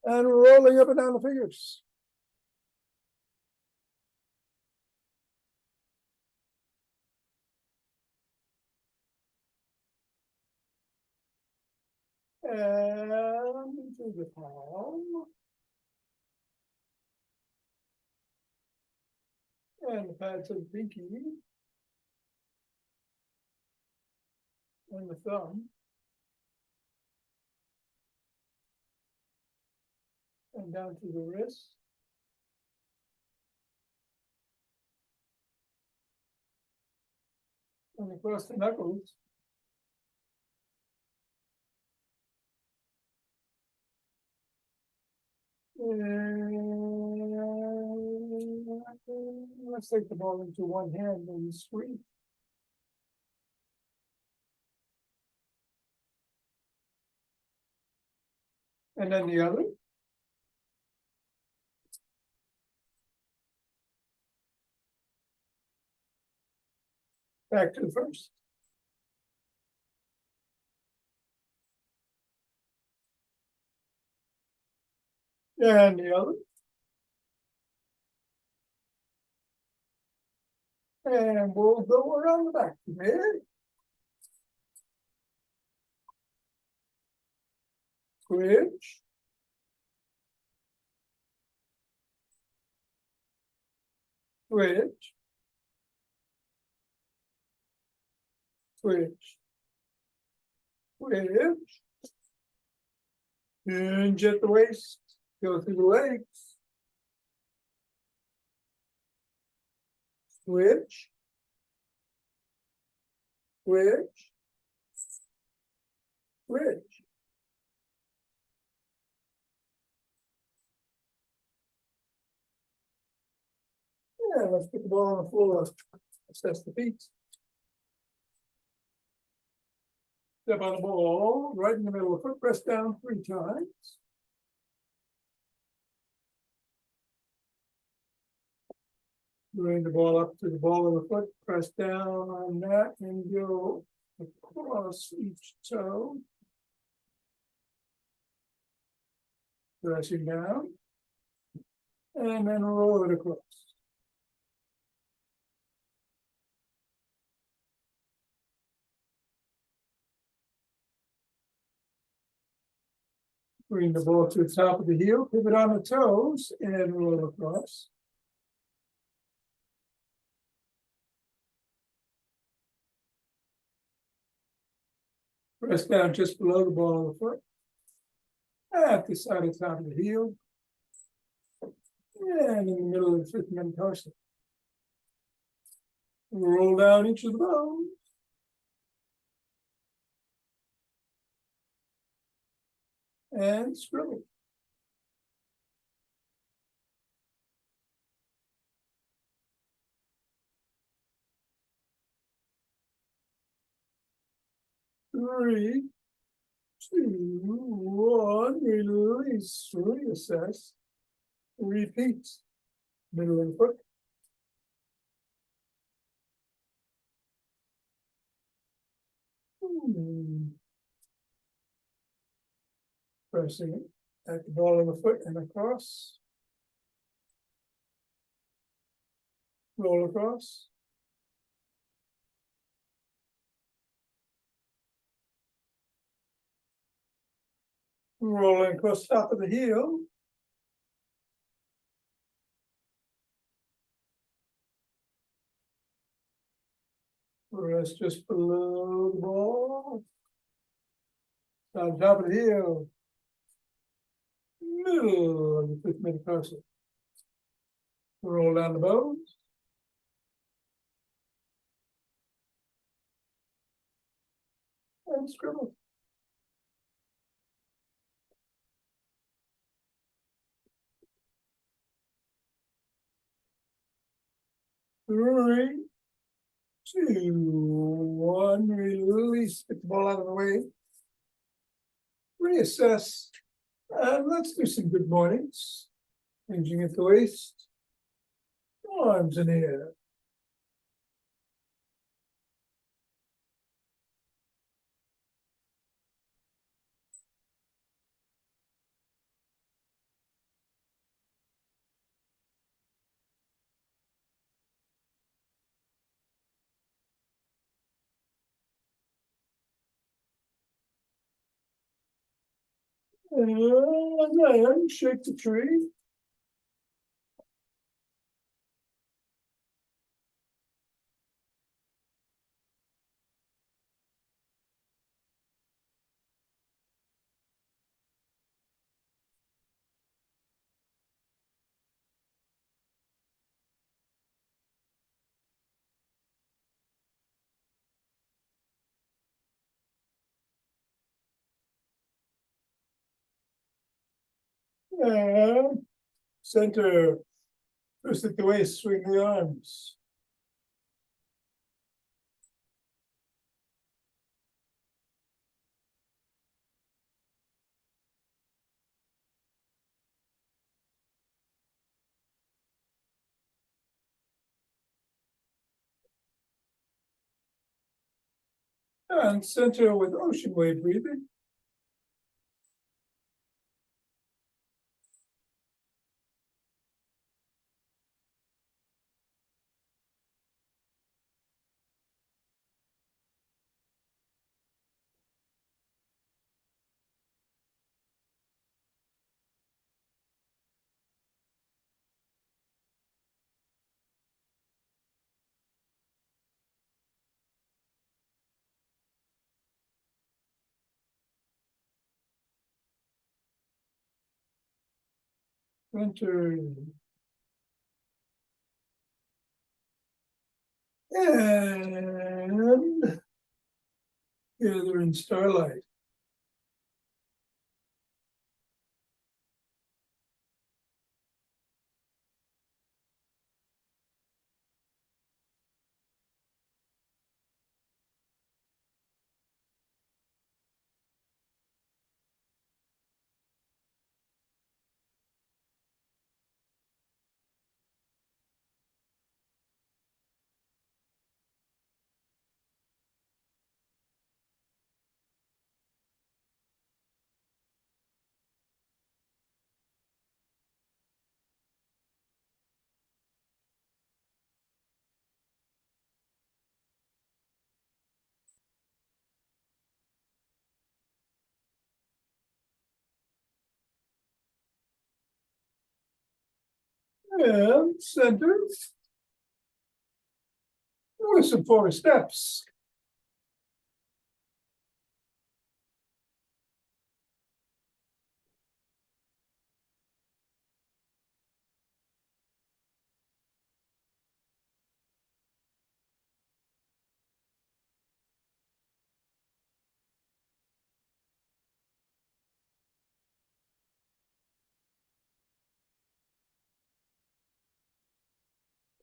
And rolling up and down the fingers. And into the palm. And the pads of the pinky. And the thumb. And down to the wrist. And across the knuckles. And let's take the ball into one hand and squeeze. And then the other. Back to the first. And the other. And we'll go around the back. Ready? Switch. Switch. Switch. Switch. Hinge at the waist. Go through the legs. Switch. Switch. Switch. Yeah, let's put the ball on the floor. Assess the feet. Step on the ball, right in the middle of the foot, press down 3 times. Bring the ball up to the ball of the foot, press down on that and go across each toe. Pressing down. And then roll it across. Bring the ball to the top of the heel, pivot on the toes, and roll across. Press down just below the ball of the foot. At the side of the top of the heel. And in the middle of the 5th metatarsal. Roll down each of the bones. And scribble. Three, 2, 1, release, reassess, repeat. Middle of the foot. Pressing at the ball of the foot and across. Roll across. Rolling across the top of the heel. Rest just below the ball. On top of the heel. Middle of the 5th metatarsal. Roll down the bones. And scribble. Three, 2, 1, release, get the ball out of the way. Reassess. And let's do some good mornings. Hinging at the waist. Arms in the air. And then shake the tree. And center. Twist it the waist, swing the arms. And center with ocean wave breathing. Center. And gather in starlight. And center. With some 4 steps.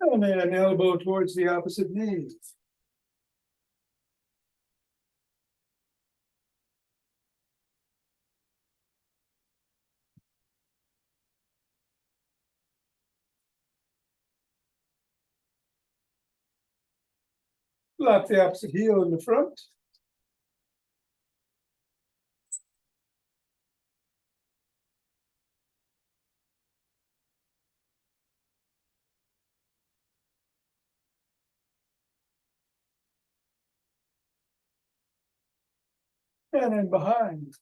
And then elbow towards the opposite knee. Flap the opposite heel in the front. And then behind.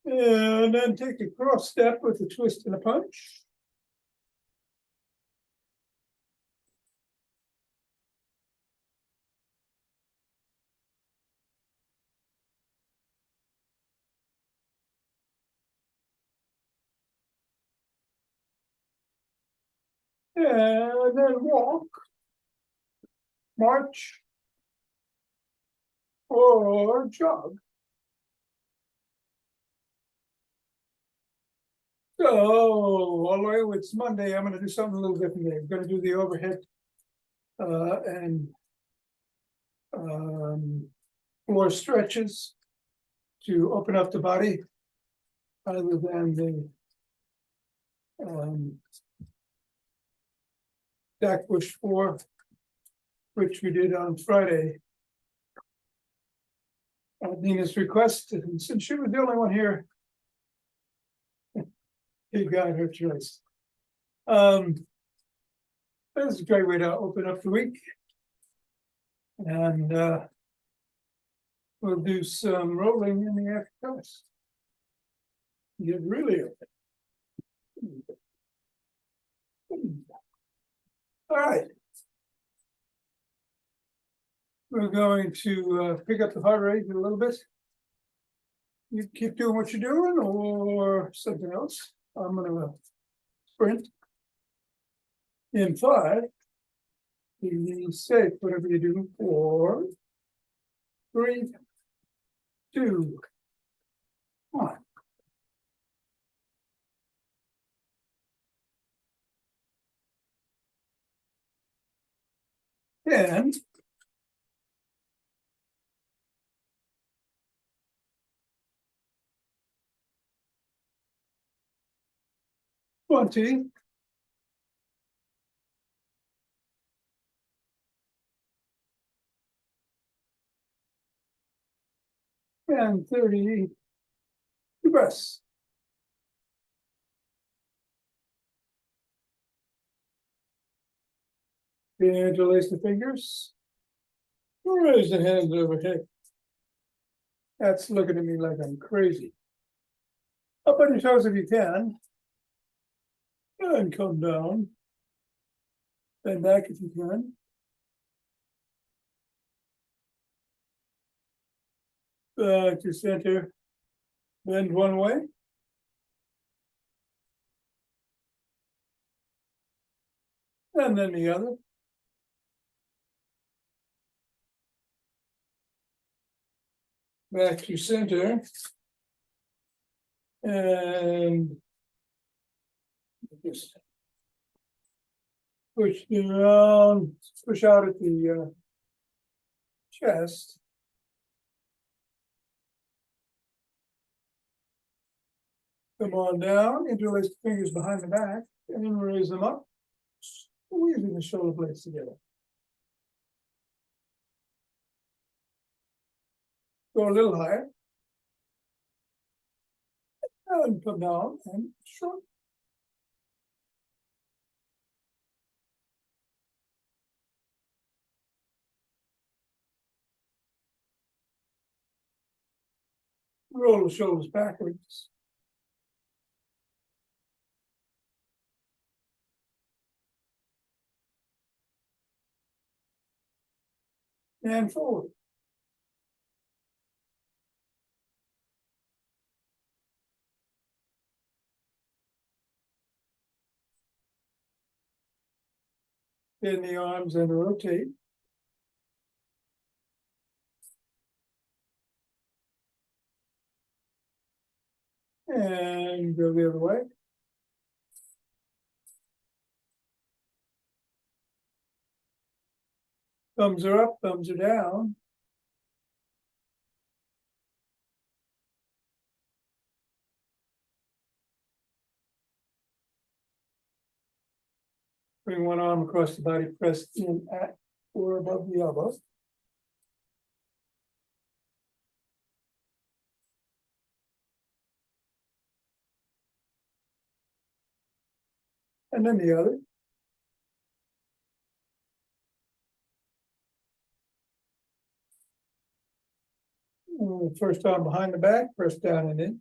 And then take a cross step with a twist and a punch. And then walk, march, or jog. So, although it's Monday, I'm going to do something a little different today. I'm going to do the overhead and floor stretches to open up the body, other than the back push 4, which we did on Friday. At Nina's request, and since she was the only one here You got her choice. This is a great way to open up the week. And we'll do some rolling in the afternoons. Get really open. All right. We're going to pick up the heart rate a little bit. You keep doing what you're doing or something else. I'm gonna sprint. In 5, be safe, whatever you do. 4, 3, 2, 1. And 20. And 30. Breaths. Interlace the fingers. Raise the hands overhead. That's looking at me like I'm crazy. Up on your toes if you can. And come down. Bend back if you can. Back to center. Bend one way. And then the other. Back to center. And just push around, push out at the chest. Come on down, interlace the fingers behind the back, and raise them up, squeezing the shoulder blades together. Go a little higher. And come down and shrug. Roll the shoulders backwards. And forward. Bend the arms and rotate. And go the other way. Thumbs are up, thumbs are down. Bring one arm across the body, press in at or above the elbow. And then the other. First arm behind the back, press down and in.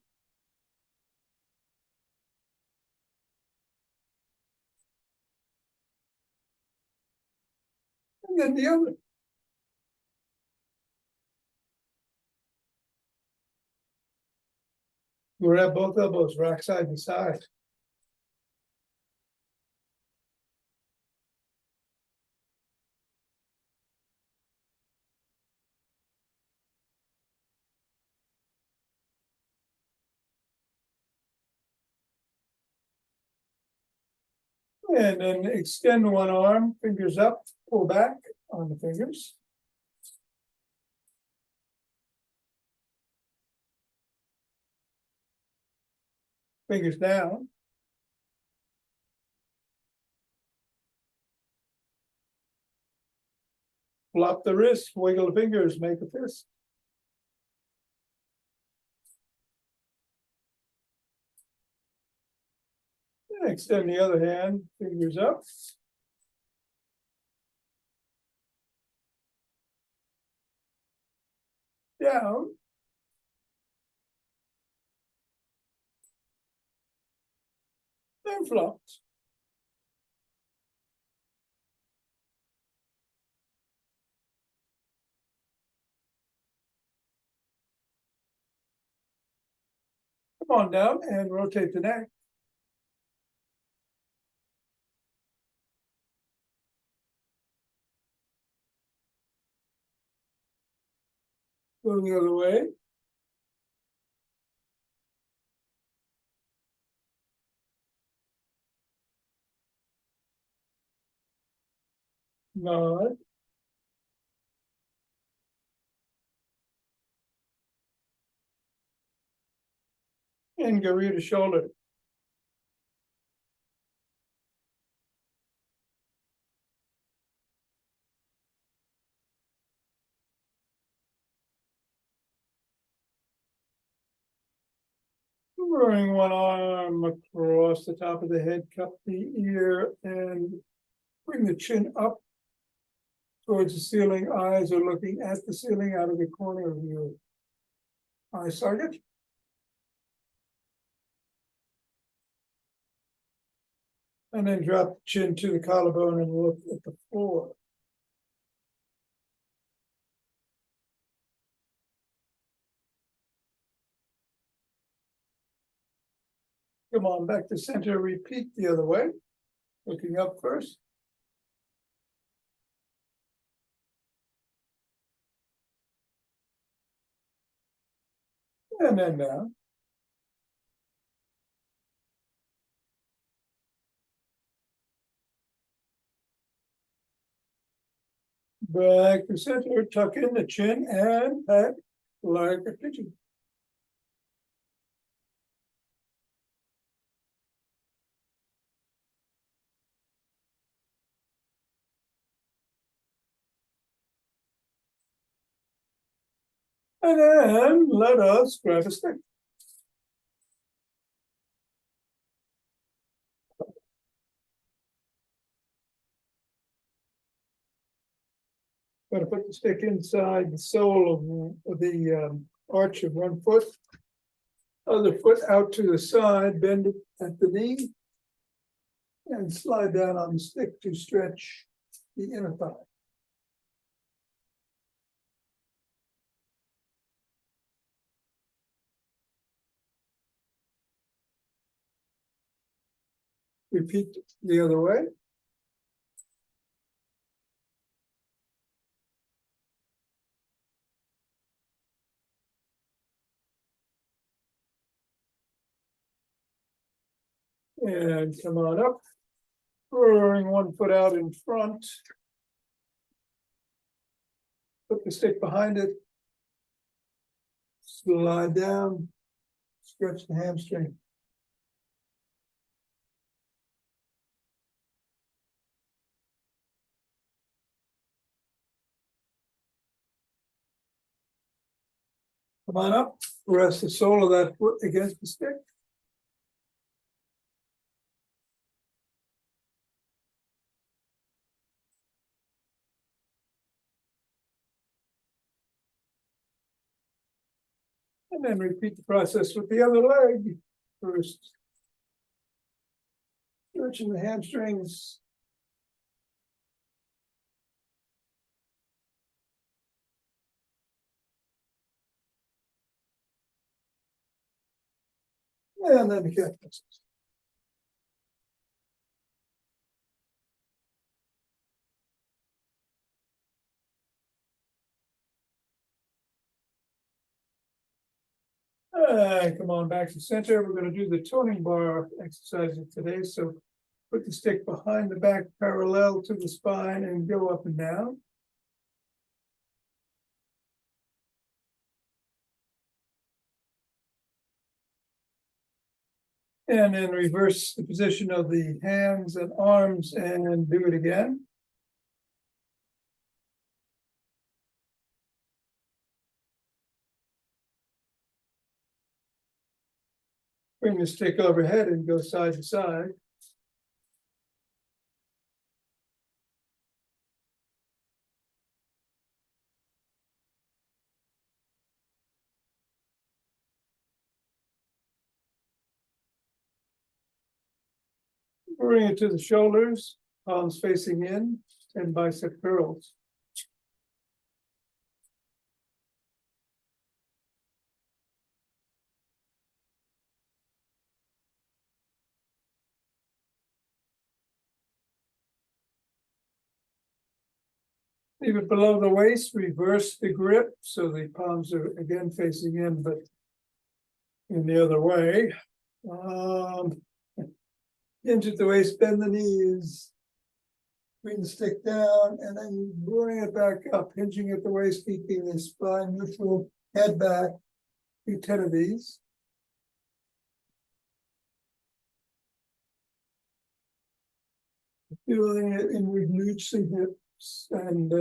And then the other. Grab both elbows, rack side to side. And then extend one arm, fingers up, pull back on the fingers. Fingers down. Flop the wrist, wiggle the fingers, make a fist. Extend the other hand, fingers up. Down. And flops. Come on down and rotate the neck. Go the other way. Nod. And go rear to shoulder. Bring one arm across the top of the head, cup the ear, and bring the chin up towards the ceiling. Eyes are looking at the ceiling out of the corner of your eye socket. And then drop the chin to the collarbone and look at the floor. Come on back to center, repeat the other way. Looking up first. And then down. Back to center, tuck in the chin and back like a pigeon. And then let us grab a stick. Got to put the stick inside the sole of the arch of one foot. Other foot out to the side, bend it at the knee. And slide down on the stick to stretch the inner thigh. Repeat the other way. And come on up. Throwing one foot out in front. Put the stick behind it. Slide down. Stretch the hamstring. Come on up. Rest the sole of that foot against the stick. And then repeat the process with the other leg. First, stretching the hamstrings. And then the calf muscles. Come on back to center. We're going to do the toning bar exercise today. So put the stick behind the back parallel to the spine and go up and down. And then reverse the position of the hands and arms and do it again. Bring the stick overhead and go side to side. Bring it to the shoulders, palms facing in, and bicep curls. Leave it below the waist, reverse the grip, so the palms are again facing in, but in the other way. Hinge at the waist, bend the knees. Bring the stick down and then bring it back up, hinging at the waist, keeping the spine neutral, head back. Do 10 of these. Feeling it inward glutes and hips and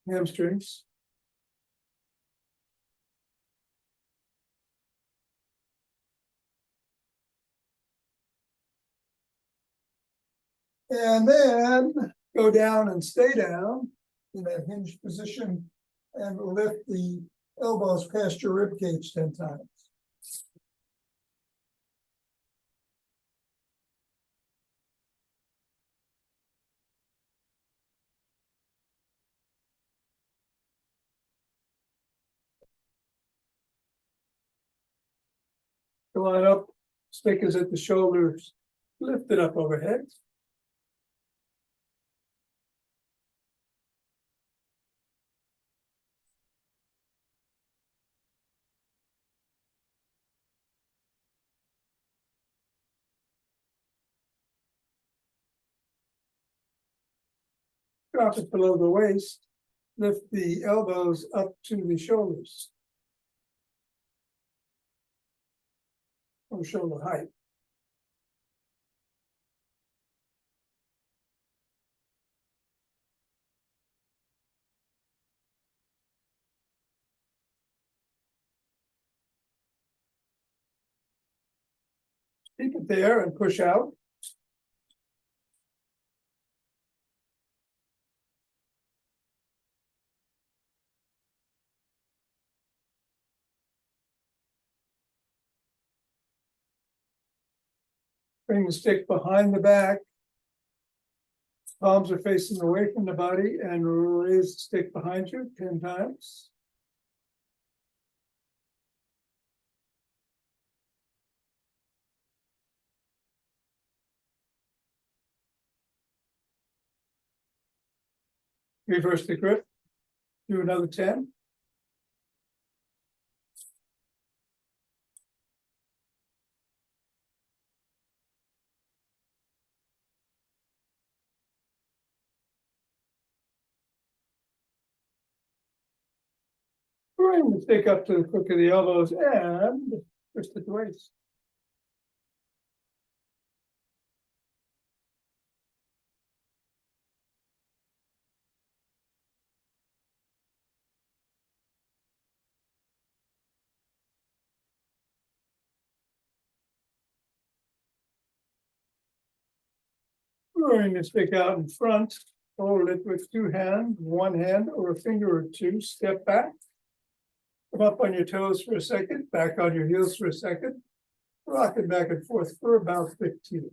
hamstrings. And then go down and stay down in that hinged position and lift the elbows past your rib cage 10 times. Line up, stick is at the shoulders, lift it up overhead. Drop it below the waist, lift the elbows up to the shoulders. Or shoulder height. Keep it there and push out. Bring the stick behind the back. Palms are facing away from the body and raise the stick behind you 10 times. Reverse the grip. Do another 10. Bring the stick up to the crook of the elbows and twist at the waist. Bring the stick out in front, hold it with 2 hands, 1 hand or a finger or 2, step back. Come up on your toes for a second, back on your heels for a second, rock it back and forth for about 15.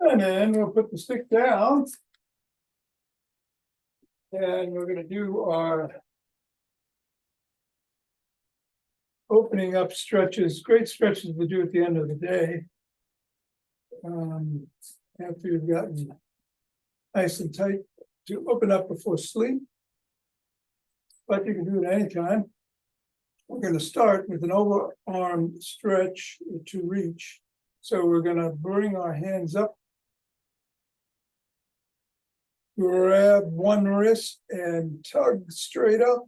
And then we'll put the stick down. And we're going to do our opening up stretches, great stretches to do at the end of the day. After you've gotten nice and tight to open up before sleep. But you can do it anytime. We're going to start with an overarm stretch to reach. So we're going to bring our hands up. Grab one wrist and tug straight up.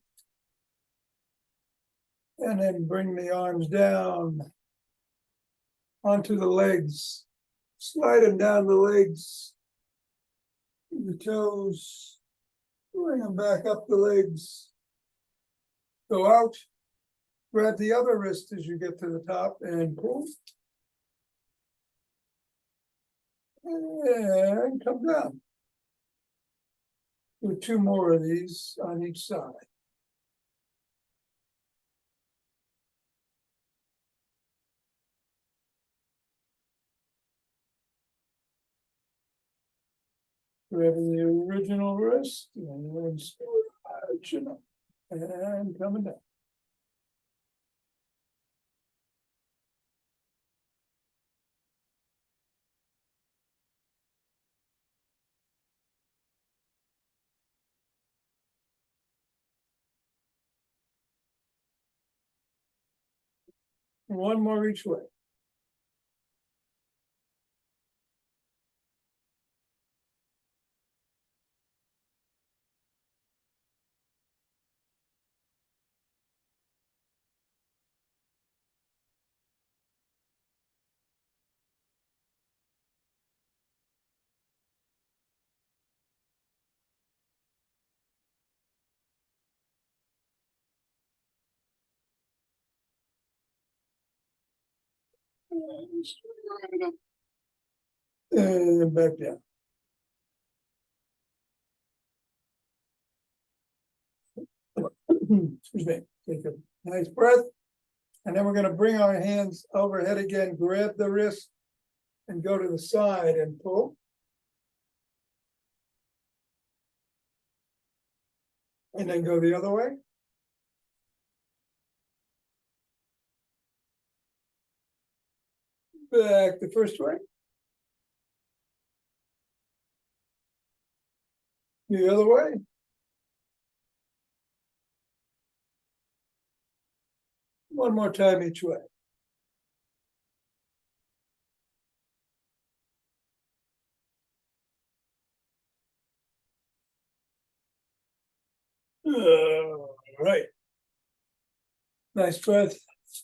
And then bring the arms down onto the legs. Slide them down the legs, the toes, bring them back up the legs. Go out, grab the other wrist as you get to the top and pull. And come down. Do 2 more of these on each side. Grabbing the original wrist and stretching up and coming down. One more each way. And back down. Excuse me. Take a nice breath. And then we're going to bring our hands overhead again, grab the wrist and go to the side and pull. And then go the other way. Back the first way. The other way. One more time each way. All right. Nice breath.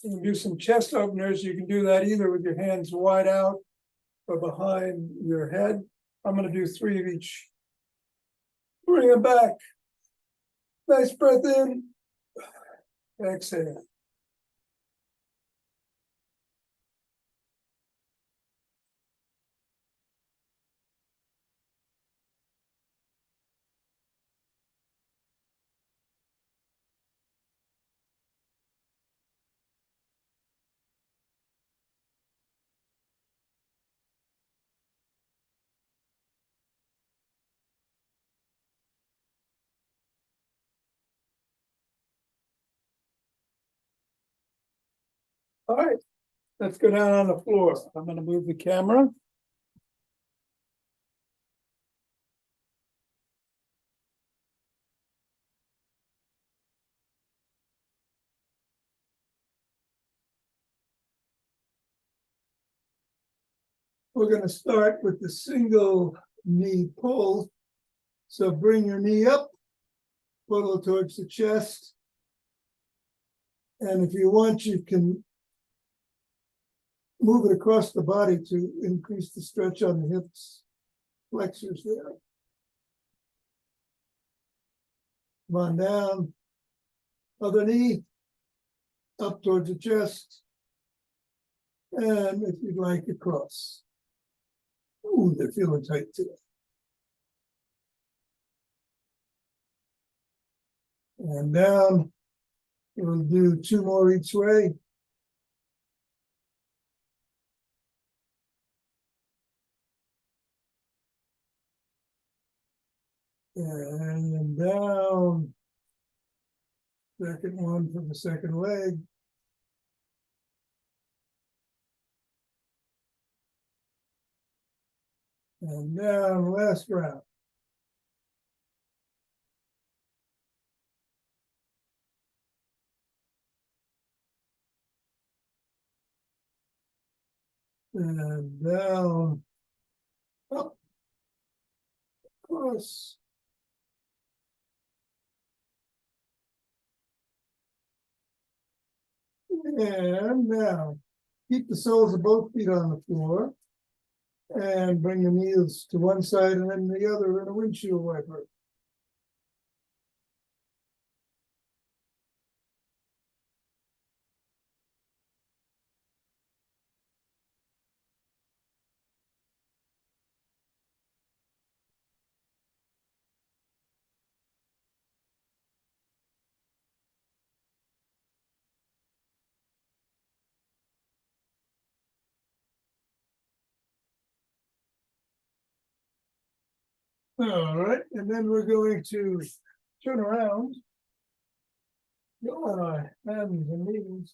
You can do some chest openers. You can do that either with your hands wide out or behind your head. I'm going to do 3 of each. Bring them back. Nice breath in. Exhale. All right, let's go down on the floor. I'm going to move the camera. We're going to start with the single knee pull. So bring your knee up, pull it towards the chest. And if you want, you can move it across the body to increase the stretch on the hips, flexors there. Come on down. Other knee, up towards the chest. And if you'd like, across. Ooh, they're feeling tight today. And down. We'll do 2 more each way. And then down. Second one for the second leg. And down, last round. And down, up, across. And now, keep the soles of both feet on the floor. And bring your knees to one side and then the other in a windshield wiper. All right, and then we're going to turn around. Go on our hands and knees.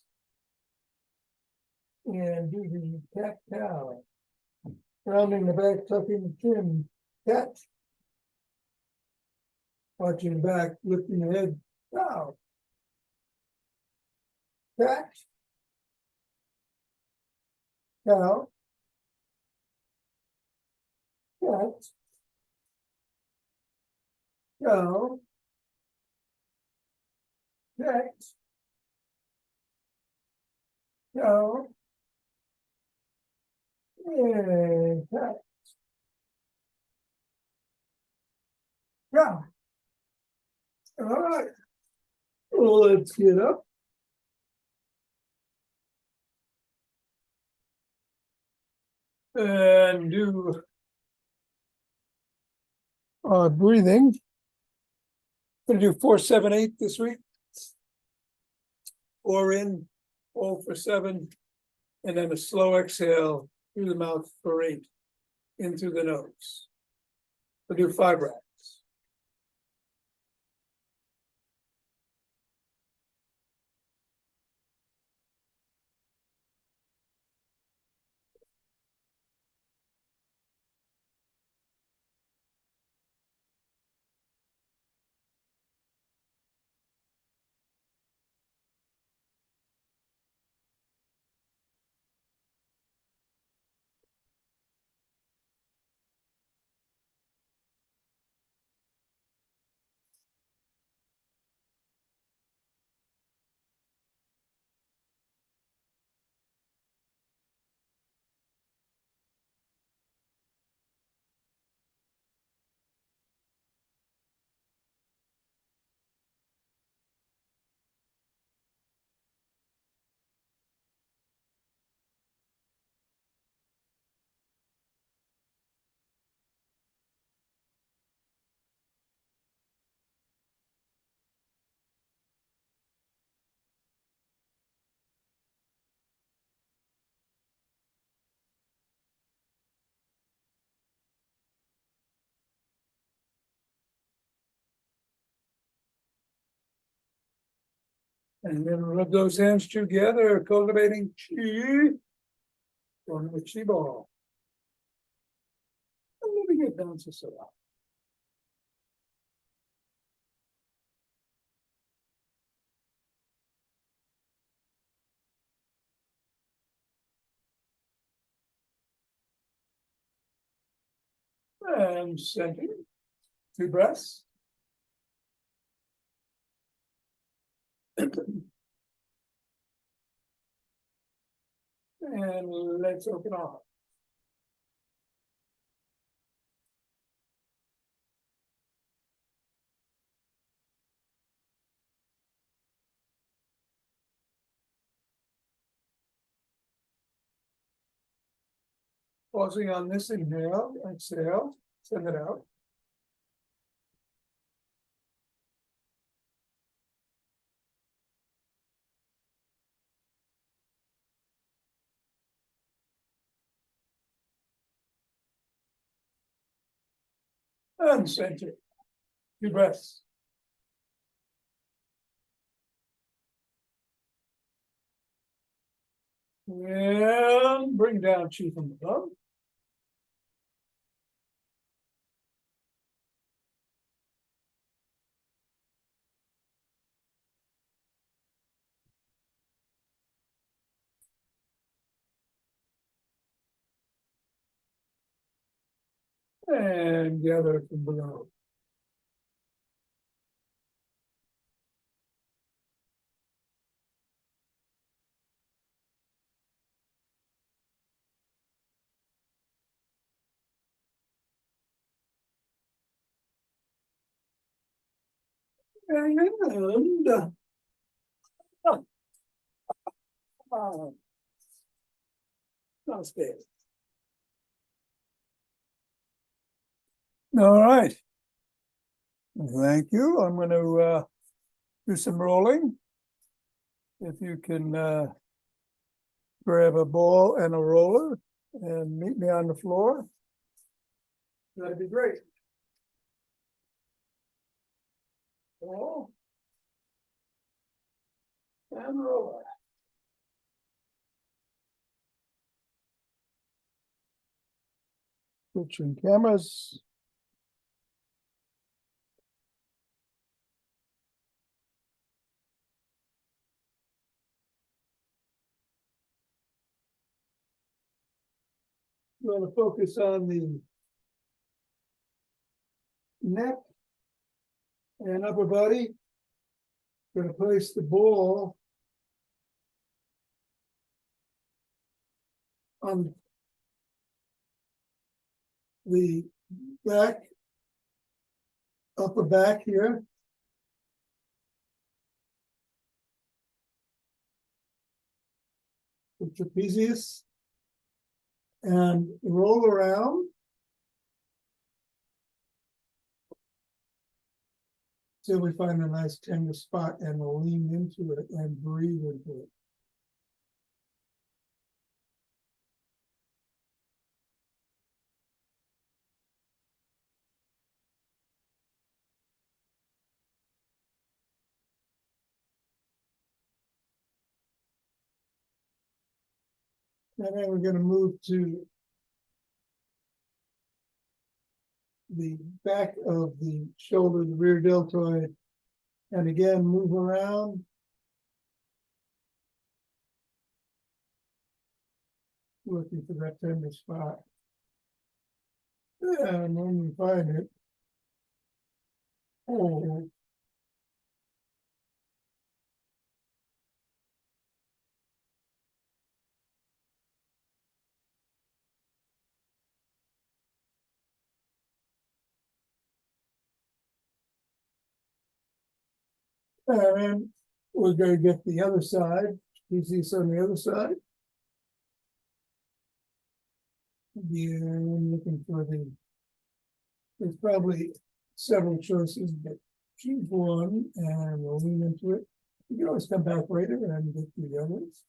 And do the cat cow. Rounding the back, tucking the chin. Cat. Watching back, lifting the head. Cow. Cat. Cow. Cat. Cow. Cat. Cow. And cat. Cow. All right. Well, let's get up. And do breathing. Gonna do 4-7-8 this week. 4 in, hold for 7, and then a slow exhale through the mouth for 8, in through the nose. We'll do 5 reps. And then rub those hands together, cultivating chi on the chi ball. And moving it down to Sarah. And center. 2 breaths. And let's open up. Pausing on this inhale, exhale, send it out. And center. 2 breaths. And bring down chi from above. And gather from below. And downstairs. All right. Thank you. I'm going to do some rolling. If you can grab a ball and a roller and meet me on the floor, that'd be great. Ball and roller. Switching cameras. We're going to focus on the neck and upper body. Going to place the ball on the back, upper back here. The trapezius. And roll around. Till we find a nice tender spot and we'll lean into it and breathe into it. And then we're going to move to the back of the shoulder, the rear deltoid, and again move around. Looking for that tender spot. And when we find it, hold. And then we're going to get the other side. You see this on the other side. Yeah, I'm looking for the. There's probably several choices, but choose one and we'll lean into it. You can always come back later and get the others.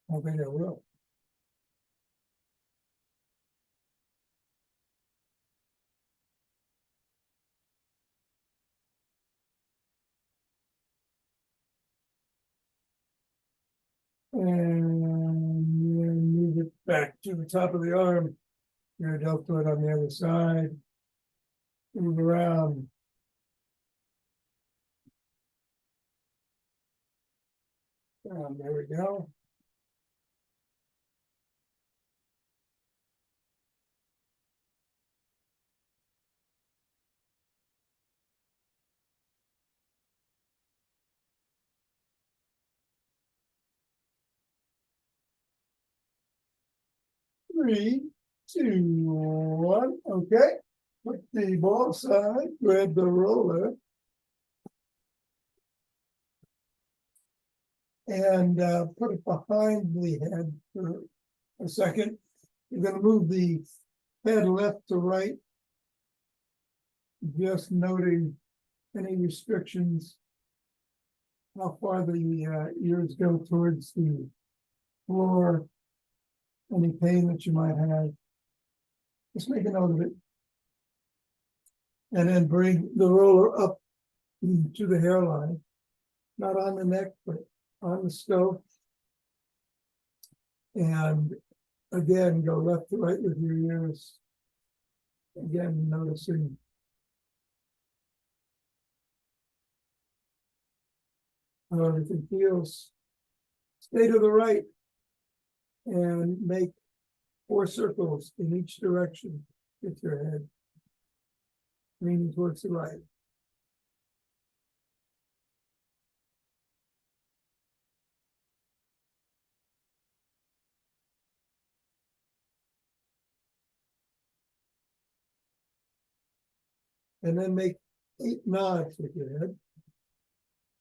I think I will. And then move it back to the top of the arm. Your deltoid on the other side. Move around. There we go. Three, two, one. Okay. Put the ball aside, grab the roller. And put it behind the head for a second. You're going to move the head left to right, just noting any restrictions, how far the ears go towards the floor, any pain that you might have. Just make a note of it. And then bring the roller up to the hairline, not on the neck, but on the scope. And again, go left to right with your ears. Again, noticing how everything feels. Stay to the right and make 4 circles in each direction with your head, leaning towards the right. And then make 8 nods with your head.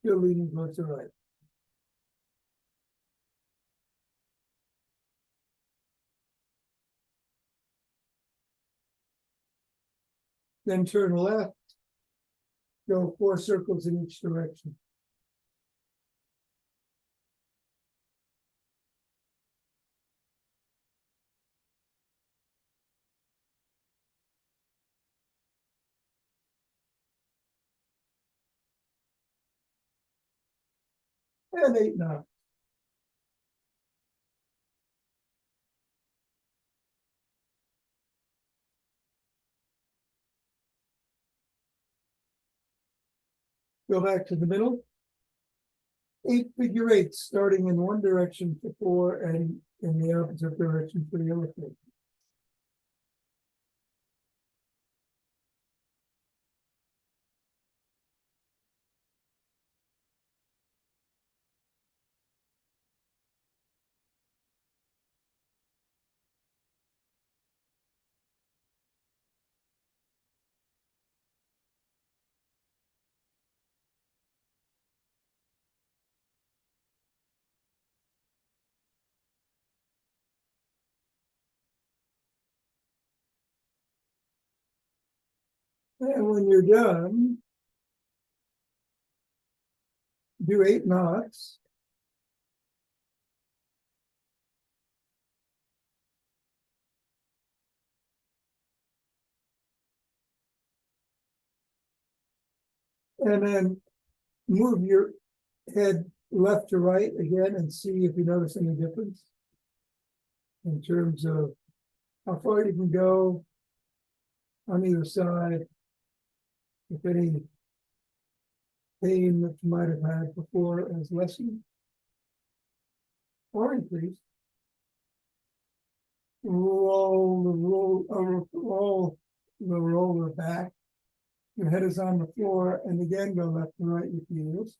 Still leaning towards the right. Then turn left. Go 4 circles in each direction. And 8 nods. Go back to the middle. 8 figure eights, starting in one direction for 4 and in the opposite direction for the other 3. And when you're done, do 8 knots. And then move your head left to right again and see if you notice any difference in terms of how far you can go on either side, if any pain that you might have had before has lessened or increased. Roll the roller back. Your head is on the floor, and again go left and right with your heels.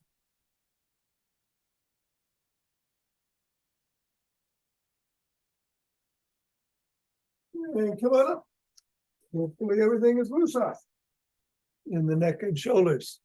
And come on up. Hopefully everything is loose off in the neck and shoulders.